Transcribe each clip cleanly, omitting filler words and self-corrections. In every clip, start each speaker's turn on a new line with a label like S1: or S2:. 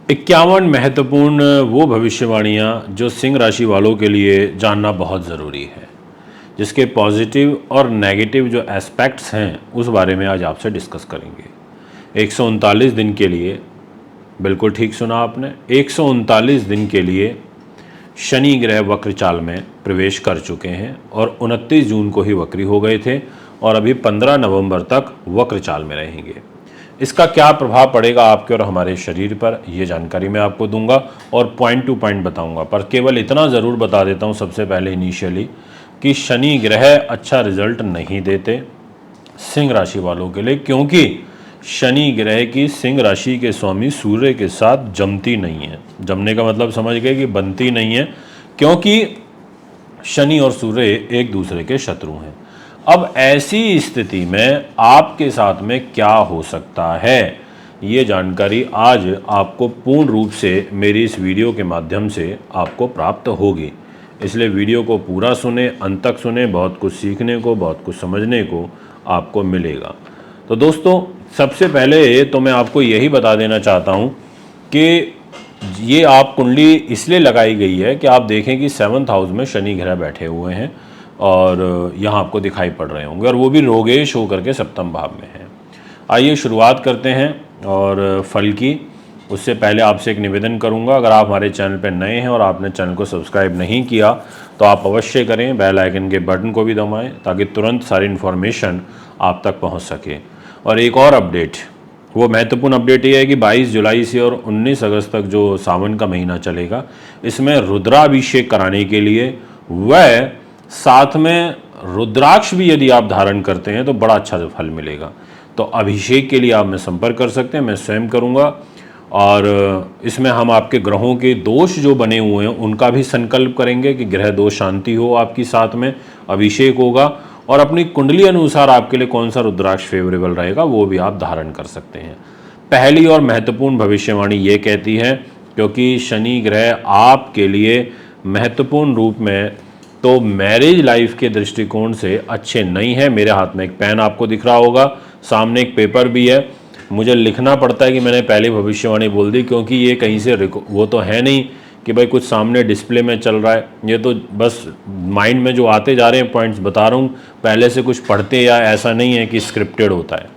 S1: 51 महत्वपूर्ण वो भविष्यवाणियाँ जो सिंह राशि वालों के लिए जानना बहुत ज़रूरी है, जिसके पॉजिटिव और नेगेटिव जो एस्पेक्ट्स हैं उस बारे में आज आपसे डिस्कस करेंगे। 139 दिन के लिए, बिल्कुल ठीक सुना आपने, 139 दिन के लिए शनि ग्रह वक्र चाल में प्रवेश कर चुके हैं और 29 जून को ही वक्री हो गए थे और अभी 15 नवंबर तक वक्र चाल में रहेंगे। इसका क्या प्रभाव पड़ेगा आपके और हमारे शरीर पर, ये जानकारी मैं आपको दूंगा और पॉइंट टू पॉइंट बताऊंगा। पर केवल इतना ज़रूर बता देता हूं सबसे पहले इनिशियली कि शनि ग्रह अच्छा रिजल्ट नहीं देते सिंह राशि वालों के लिए, क्योंकि शनि ग्रह की सिंह राशि के स्वामी सूर्य के साथ जमती नहीं है। जमने का मतलब समझ गए कि बनती नहीं है, क्योंकि शनि और सूर्य एक दूसरे के शत्रु हैं। अब ऐसी स्थिति में आपके साथ में क्या हो सकता है, ये जानकारी आज आपको पूर्ण रूप से मेरी इस वीडियो के माध्यम से आपको प्राप्त होगी। इसलिए वीडियो को पूरा सुने, अंत तक सुने, बहुत कुछ सीखने को, बहुत कुछ समझने को आपको मिलेगा। तो दोस्तों, सबसे पहले तो मैं आपको यही बता देना चाहता हूँ कि ये आप कुंडली इसलिए लगाई गई है कि आप देखें कि 7th हाउस में शनि ग्रह बैठे हुए हैं और यहाँ आपको दिखाई पड़ रहे होंगे, और वो भी रोगेश होकर के सप्तम भाव में है। आइए शुरुआत करते हैं और फल की। उससे पहले आपसे एक निवेदन करूंगा, अगर आप हमारे चैनल पर नए हैं और आपने चैनल को सब्सक्राइब नहीं किया तो आप अवश्य करें, बेल आइकन के बटन को भी दबाएं ताकि तुरंत सारी इन्फॉर्मेशन आप तक पहुंच सके। और एक और अपडेट, वो महत्वपूर्ण अपडेट ये है कि 22 जुलाई से और 19 अगस्त तक जो सावन का महीना चलेगा, इसमें रुद्राभिषेक कराने के लिए वह साथ में रुद्राक्ष भी यदि आप धारण करते हैं तो बड़ा अच्छा फल मिलेगा। तो अभिषेक के लिए आप में संपर्क कर सकते हैं, मैं स्वयं करूंगा। और इसमें हम आपके ग्रहों के दोष जो बने हुए हैं उनका भी संकल्प करेंगे कि ग्रह दोष शांति हो आपकी, साथ में अभिषेक होगा और अपनी कुंडली अनुसार आपके लिए कौन सा रुद्राक्ष फेवरेबल रहेगा वो भी आप धारण कर सकते हैं। पहली और महत्वपूर्ण भविष्यवाणी ये कहती है, क्योंकि शनि ग्रह आपके लिए महत्वपूर्ण रूप में तो मैरिज लाइफ के दृष्टिकोण से अच्छे नहीं है। मेरे हाथ में एक पेन आपको दिख रहा होगा, सामने एक पेपर भी है। मुझे लिखना पड़ता है कि मैंने पहली भविष्यवाणी बोल दी, क्योंकि ये कहीं से वो तो है नहीं कि भाई कुछ सामने डिस्प्ले में चल रहा है, ये तो बस माइंड में जो आते जा रहे हैं पॉइंट्स बता रहा हूँ, पहले से कुछ पढ़ते या ऐसा नहीं है कि स्क्रिप्टेड होता है।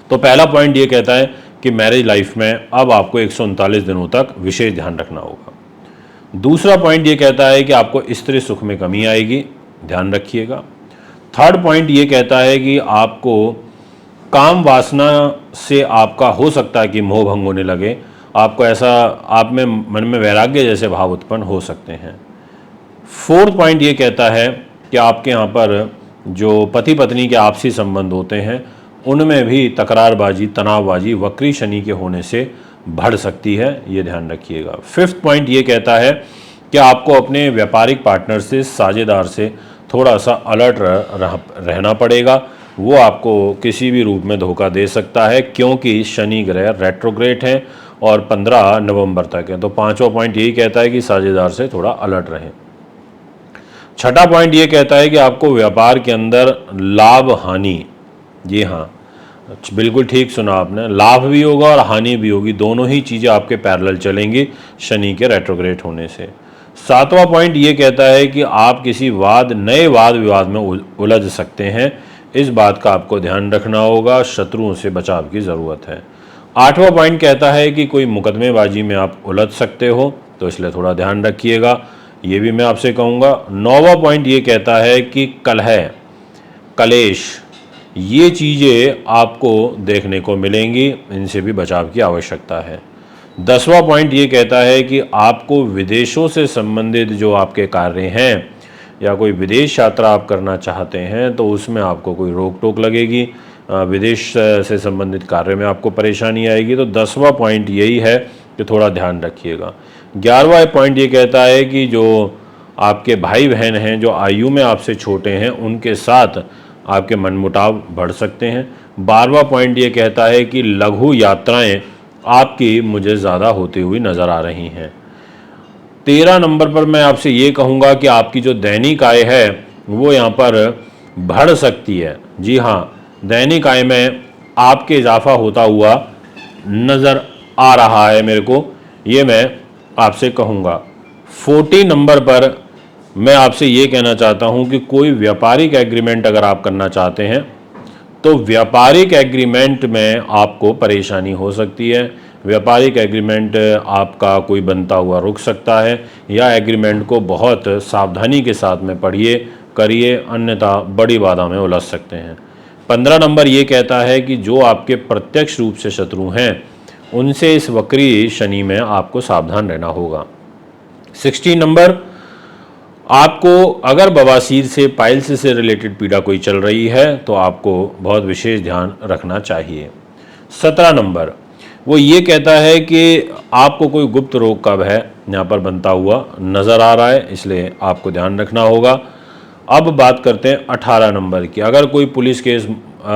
S1: तो पहला पॉइंट ये कहता है कि मैरिज लाइफ में अब आपको 139 दिनों तक विशेष ध्यान रखना होगा। दूसरा पॉइंट ये कहता है कि आपको स्त्री सुख में कमी आएगी, ध्यान रखिएगा। थर्ड पॉइंट ये कहता है कि आपको काम वासना से आपका हो सकता है कि मोह भंग होने लगे, आपको ऐसा आप में मन में वैराग्य जैसे भाव उत्पन्न हो सकते हैं। फोर्थ पॉइंट ये कहता है कि आपके यहाँ पर जो पति पत्नी के आपसी संबंध होते हैं उनमें भी तकरारबाजी, तनावबाजी वक्री शनि के होने से बढ़ सकती है, ये ध्यान रखिएगा। फिफ्थ पॉइंट ये कहता है कि आपको अपने व्यापारिक पार्टनर से, साझेदार से थोड़ा सा अलर्ट रहना पड़ेगा। वो आपको किसी भी रूप में धोखा दे सकता है, क्योंकि शनि ग्रह रेट्रोग्रेड है और 15 नवंबर तक है। तो पांचवा पॉइंट यही कहता है कि साझेदार से थोड़ा अलर्ट रहें। छठा पॉइंट ये कहता है कि आपको व्यापार के अंदर लाभ हानि, जी हाँ बिल्कुल ठीक सुना आपने, लाभ भी होगा और हानि भी होगी, दोनों ही चीज़ें आपके पैरेलल चलेंगी शनि के रेट्रोग्रेड होने से। सातवां पॉइंट ये कहता है कि आप किसी नए वाद विवाद में उलझ सकते हैं, इस बात का आपको ध्यान रखना होगा, शत्रुओं से बचाव की ज़रूरत है। आठवां पॉइंट कहता है कि कोई मुकदमेबाजी में आप उलझ सकते हो, तो इसलिए थोड़ा ध्यान रखिएगा, ये भी मैं आपसे कहूँगा। नौवां पॉइंट ये कहता है कि कलह, कलेश, ये चीज़ें आपको देखने को मिलेंगी, इनसे भी बचाव की आवश्यकता है। 10वां पॉइंट ये कहता है कि आपको विदेशों से संबंधित जो आपके कार्य हैं या कोई विदेश यात्रा आप करना चाहते हैं तो उसमें आपको कोई रोक टोक लगेगी, विदेश से संबंधित कार्य में आपको परेशानी आएगी। तो 10वां पॉइंट यही है कि थोड़ा ध्यान रखिएगा। 11वां पॉइंट ये कहता है कि जो आपके भाई बहन हैं जो आयु में आपसे छोटे हैं उनके साथ आपके मनमुटाव बढ़ सकते हैं। 12वां पॉइंट ये कहता है कि लघु यात्राएं आपकी मुझे ज़्यादा होती हुई नज़र आ रही हैं। 13 नंबर पर मैं आपसे ये कहूँगा कि आपकी जो दैनिक आय है वो यहाँ पर बढ़ सकती है। जी हाँ, दैनिक आय में आपके इजाफा होता हुआ नज़र आ रहा है मेरे को, ये मैं आपसे कहूँगा। 40 नंबर पर मैं आपसे ये कहना चाहता हूँ कि कोई व्यापारिक एग्रीमेंट अगर आप करना चाहते हैं तो व्यापारिक एग्रीमेंट में आपको परेशानी हो सकती है। व्यापारिक एग्रीमेंट आपका कोई बनता हुआ रुक सकता है, या एग्रीमेंट को बहुत सावधानी के साथ में पढ़िए, करिए, अन्यथा बड़ी बाधा में उलझ सकते हैं। 15 नंबर ये कहता है कि जो आपके प्रत्यक्ष रूप से शत्रु हैं उनसे इस वक्री शनि में आपको सावधान रहना होगा। 16 नंबर, आपको अगर बवासीर से, पाइल्स से रिलेटेड पीड़ा कोई चल रही है तो आपको बहुत विशेष ध्यान रखना चाहिए। 17 नंबर वो ये कहता है कि आपको कोई गुप्त रोग कब है यहाँ पर बनता हुआ नज़र आ रहा है, इसलिए आपको ध्यान रखना होगा। अब बात करते हैं 18 नंबर की। अगर कोई पुलिस केस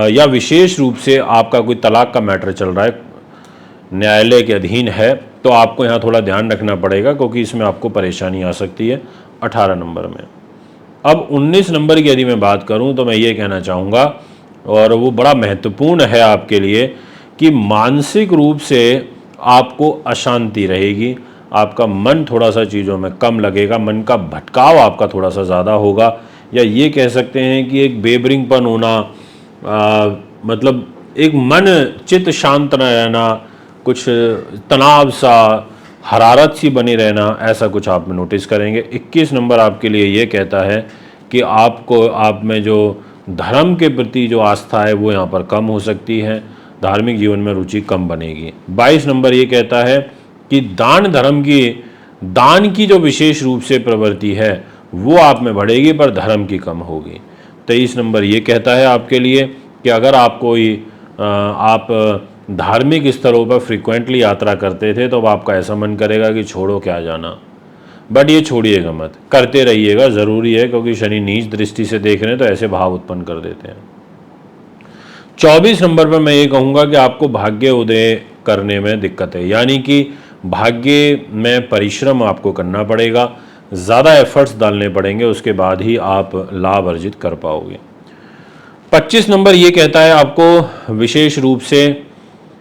S1: या विशेष रूप से आपका कोई तलाक का मैटर चल रहा है, न्यायालय के अधीन है, तो आपको यहाँ थोड़ा ध्यान रखना पड़ेगा क्योंकि इसमें आपको परेशानी आ सकती है 18 नंबर में। अब 19 नंबर की यदि मैं बात करूं तो मैं ये कहना चाहूँगा, और वो बड़ा महत्वपूर्ण है आपके लिए, कि मानसिक रूप से आपको अशांति रहेगी, आपका मन थोड़ा सा चीज़ों में कम लगेगा, मन का भटकाव आपका थोड़ा सा ज़्यादा होगा, या ये कह सकते हैं कि एक बेबरिंगपन होना, मतलब एक मन चित्त शांत न रहना, कुछ तनाव सा, हरारत सी बनी रहना, ऐसा कुछ आप नोटिस करेंगे। 21 नंबर आपके लिए ये कहता है कि आपको, आप में जो धर्म के प्रति जो आस्था है वो यहाँ पर कम हो सकती है, धार्मिक जीवन में रुचि कम बनेगी। 22 नंबर ये कहता है कि दान की जो विशेष रूप से प्रवृत्ति है वो आप में बढ़ेगी पर धर्म की कम होगी। 23 नंबर ये कहता है आपके लिए कि अगर आप आप धार्मिक स्थलों पर फ्रीक्वेंटली यात्रा करते थे तो अब आपका ऐसा मन करेगा कि छोड़ो क्या जाना, बट ये छोड़िएगा मत, करते रहिएगा, ज़रूरी है, क्योंकि शनि नीच दृष्टि से देख रहे हैं तो ऐसे भाव उत्पन्न कर देते हैं। 24 नंबर पर मैं ये कहूँगा कि आपको भाग्य उदय करने में दिक्कत है, यानी कि भाग्य में परिश्रम आपको करना पड़ेगा, ज़्यादा एफर्ट्स डालने पड़ेंगे, उसके बाद ही आप लाभ अर्जित कर पाओगे। 25 नंबर ये कहता है आपको विशेष रूप से,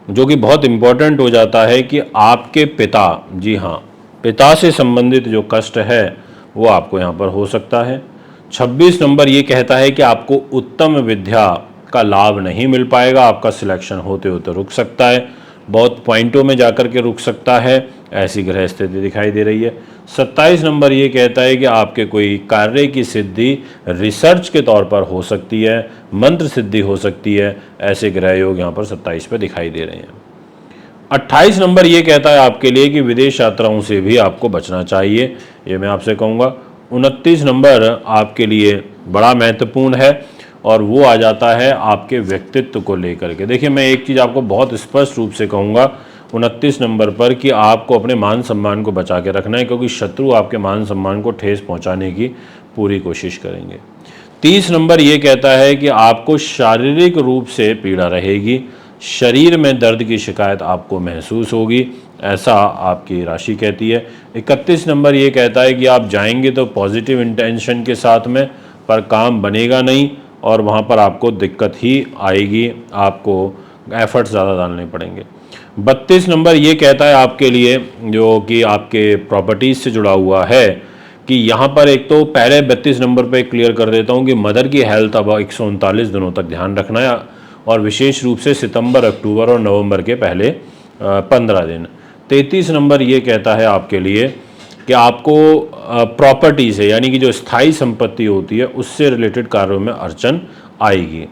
S1: जो कि बहुत इम्पोर्टेंट हो जाता है, कि आपके पिता, जी हाँ, पिता से संबंधित जो कष्ट है वो आपको यहाँ पर हो सकता है। 26 नंबर ये कहता है कि आपको उत्तम विद्या का लाभ नहीं मिल पाएगा, आपका सिलेक्शन होते होते रुक सकता है, बहुत पॉइंटों में जाकर के रुक सकता है, ऐसी ग्रह स्थिति दिखाई दे रही है। 27 नंबर ये कहता है कि आपके कोई कार्य की सिद्धि रिसर्च के तौर पर हो सकती है, मंत्र सिद्धि हो सकती है, ऐसे ग्रह योग यहाँ पर 27 पे दिखाई दे रहे हैं। 28 नंबर ये कहता है आपके लिए कि विदेश यात्राओं से भी आपको बचना चाहिए, ये मैं आपसे कहूँगा। 29 नंबर आपके लिए बड़ा महत्वपूर्ण है और वो आ जाता है आपके व्यक्तित्व को लेकर के। देखिए, मैं एक चीज़ आपको बहुत स्पष्ट रूप से कहूँगा 29 नंबर पर, कि आपको अपने मान सम्मान को बचा के रखना है, क्योंकि शत्रु आपके मान सम्मान को ठेस पहुँचाने की पूरी कोशिश करेंगे। 30 नंबर ये कहता है कि आपको शारीरिक रूप से पीड़ा रहेगी, शरीर में दर्द की शिकायत आपको महसूस होगी, ऐसा आपकी राशि कहती है। 31 नंबर ये कहता है कि आप जाएंगे तो पॉजिटिव इंटेंशन के साथ में, पर काम बनेगा नहीं और वहाँ पर आपको दिक्कत ही आएगी, आपको एफर्ट्स ज़्यादा डालने पड़ेंगे। 32 नंबर ये कहता है आपके लिए, जो कि आपके प्रॉपर्टीज़ से जुड़ा हुआ है, कि यहाँ पर एक तो पहले 32 नंबर पे क्लियर कर देता हूँ कि मदर की हेल्थ अब 139 दिनों तक ध्यान रखना है, और विशेष रूप से सितंबर, अक्टूबर और नवंबर के पहले 15 दिन। 33 नंबर ये कहता है आपके लिए कि आपको प्रॉपर्टी से, यानी कि जो स्थायी संपत्ति होती है, उससे रिलेटेड कार्यों में अड़चन आएगी।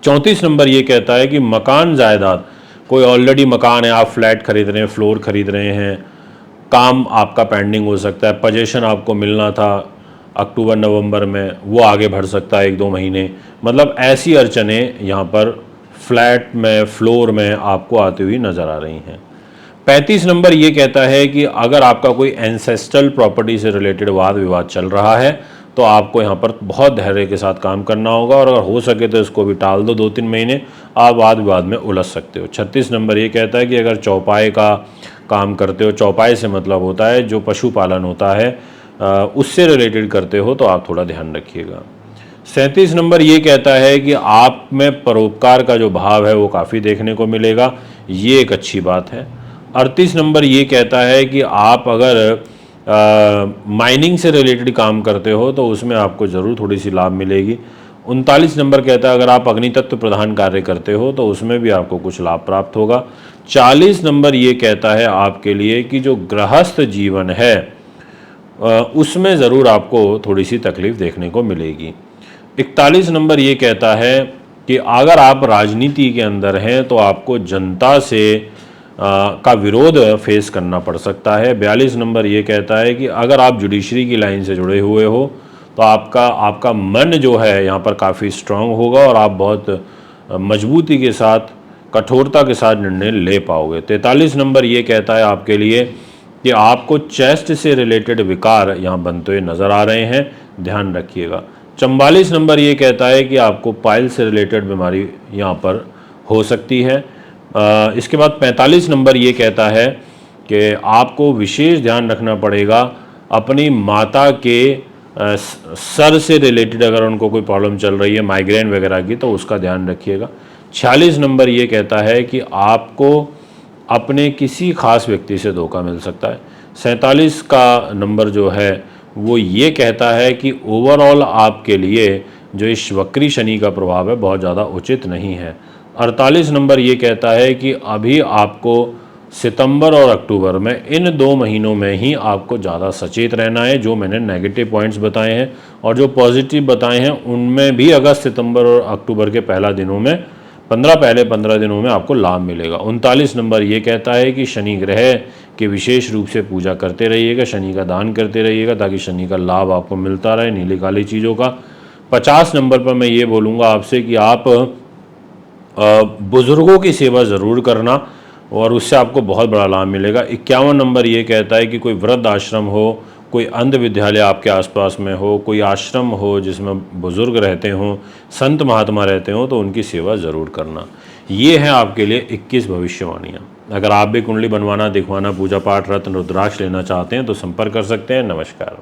S1: 34 नंबर ये कहता है कि मकान जायदाद, कोई ऑलरेडी मकान है, आप फ्लैट खरीद रहे हैं, फ्लोर खरीद रहे हैं, काम आपका पेंडिंग हो सकता है, पोजीशन आपको मिलना था अक्टूबर नवंबर में, वो आगे बढ़ सकता है 1-2 महीने, मतलब ऐसी अड़चनें यहाँ पर फ्लैट में, फ्लोर में आपको आती हुई नज़र आ रही हैं। 35 नंबर ये कहता है कि अगर आपका कोई एंसेस्ट्रल प्रॉपर्टी से रिलेटेड वाद विवाद चल रहा है तो आपको यहाँ पर बहुत धैर्य के साथ काम करना होगा, और अगर हो सके तो इसको भी टाल दो 2-3 महीने, आप वाद विवाद में उलझ सकते हो। 36 नंबर ये कहता है कि अगर चौपाए का काम करते हो, चौपाए से मतलब होता है जो पशुपालन होता है, उससे रिलेटेड करते हो तो आप थोड़ा ध्यान रखिएगा। 37 नंबर ये कहता है कि आप में परोपकार का जो भाव है वो काफ़ी देखने को मिलेगा, ये एक अच्छी बात है। 38 नंबर ये कहता है कि आप अगर माइनिंग से रिलेटेड काम करते हो तो उसमें आपको ज़रूर थोड़ी सी लाभ मिलेगी। 39 नंबर कहता है अगर आप अग्नि तत्व प्रधान कार्य करते हो तो उसमें भी आपको कुछ लाभ प्राप्त होगा। 40 नंबर ये कहता है आपके लिए कि जो गृहस्थ जीवन है उसमें ज़रूर आपको थोड़ी सी तकलीफ देखने को मिलेगी। 41 नंबर ये कहता है कि अगर आप राजनीति के अंदर हैं तो आपको जनता से का विरोध फेस करना पड़ सकता है। 42 नंबर ये कहता है कि अगर आप जुडिशरी की लाइन से जुड़े हुए हो तो आपका मन जो है यहाँ पर काफ़ी स्ट्रांग होगा और आप बहुत मजबूती के साथ, कठोरता के साथ निर्णय ले पाओगे। 43 नंबर ये कहता है आपके लिए कि आपको चेस्ट से रिलेटेड विकार यहाँ बनते हुए नज़र आ रहे हैं, ध्यान रखिएगा। 44 नंबर ये कहता है कि आपको पाइल से रिलेटेड बीमारी यहाँ पर हो सकती है। इसके बाद 45 नंबर ये कहता है कि आपको विशेष ध्यान रखना पड़ेगा अपनी माता के सर से रिलेटेड, अगर उनको कोई प्रॉब्लम चल रही है माइग्रेन वगैरह की तो उसका ध्यान रखिएगा। 46 नंबर ये कहता है कि आपको अपने किसी खास व्यक्ति से धोखा मिल सकता है। 47 का नंबर जो है वो ये कहता है कि ओवरऑल आपके लिए जो इस वक्री शनि का प्रभाव है बहुत ज़्यादा उचित नहीं है। 48 नंबर ये कहता है कि अभी आपको सितंबर और अक्टूबर में, इन 2 महीनों में ही आपको ज़्यादा सचेत रहना है। जो मैंने नेगेटिव पॉइंट्स बताए हैं और जो पॉजिटिव बताए हैं उनमें भी अगस्त, सितंबर और अक्टूबर के पहले 15 दिनों में आपको लाभ मिलेगा। 39 नंबर ये कहता है कि शनि ग्रह के विशेष रूप से पूजा करते रहिएगा, शनि का दान करते रहिएगा ताकि शनि का लाभ आपको मिलता रहे, नीली काली चीज़ों का। 50 नंबर पर मैं ये बोलूँगा आपसे कि आप बुज़ुर्गों की सेवा ज़रूर करना और उससे आपको बहुत बड़ा लाभ मिलेगा। 51 नंबर ये कहता है कि कोई वृद्ध आश्रम हो, कोई अंध विद्यालय आपके आसपास में हो, कोई आश्रम हो जिसमें बुज़ुर्ग रहते हों, संत महात्मा रहते हों, तो उनकी सेवा ज़रूर करना। ये है आपके लिए 21 भविष्यवाणियाँ। अगर आप भी कुंडली बनवाना, दिखवाना, पूजा पाठ, रत्न, रुद्राक्ष लेना चाहते हैं तो संपर्क कर सकते हैं। नमस्कार।